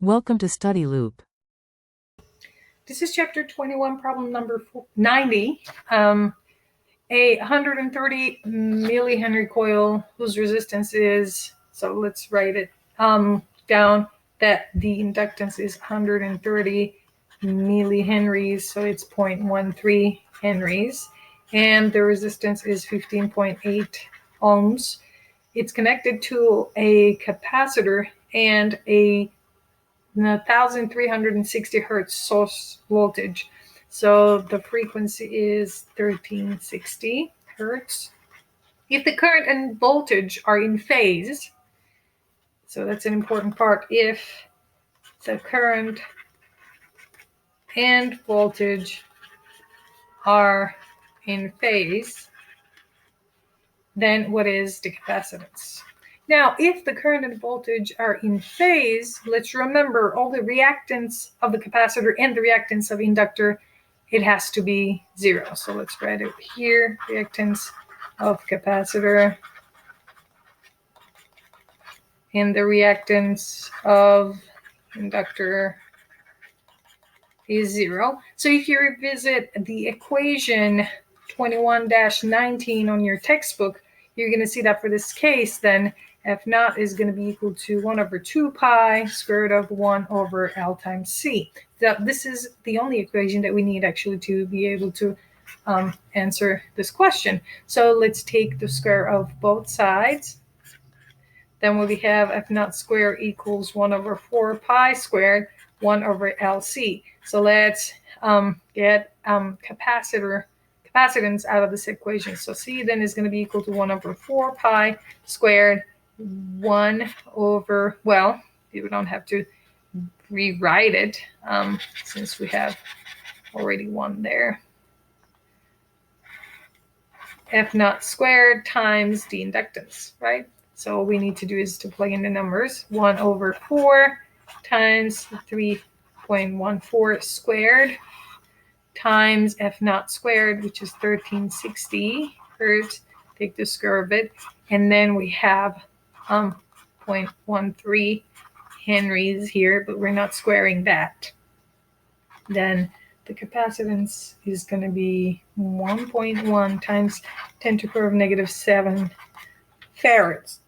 Welcome to Study Loop. This is chapter 21, problem number 90. A 130 millihenry coil whose resistance is, so let's write it down, that the inductance is 130 millihenries, so it's 0.13 henries, and the resistance is 15.8 ohms. It's connected to a capacitor and a 1360 hertz source voltage. So the frequency is 1360 hertz. If the current and voltage are in phase, so that's an important part, if the current and voltage are in phase, then what is the capacitance? Now, if the current and voltage are in phase, let's remember all the reactance of the capacitor and the reactance of inductor, it has to be 0. So let's write it here, reactance of capacitor and the reactance of inductor is 0. So if you revisit the equation 21-19 on your textbook, you're going to see that for this case, then F naught is going to be equal to 1 over 2 pi square root of 1 over L times C. This is the only equation that we need actually to be able to answer this question. So let's take the square of both sides. Then we have F naught squared equals 1 over 4 pi squared 1 over LC. So let's get capacitance out of this equation. So C then is going to be equal to 1 over 4 pi squared 1 over, well, you don't have to rewrite it since we have already 1 there. F naught squared times the inductance, right? So all we need to do is to plug in the numbers. 1 over 4 times 3.14 squared times F naught squared, which is 1360 hertz. Take the square of it. And then we have 0.13 henries here, but we're not squaring that. Then the capacitance is going to be 1.1 times 10 to the power of negative 7 farads.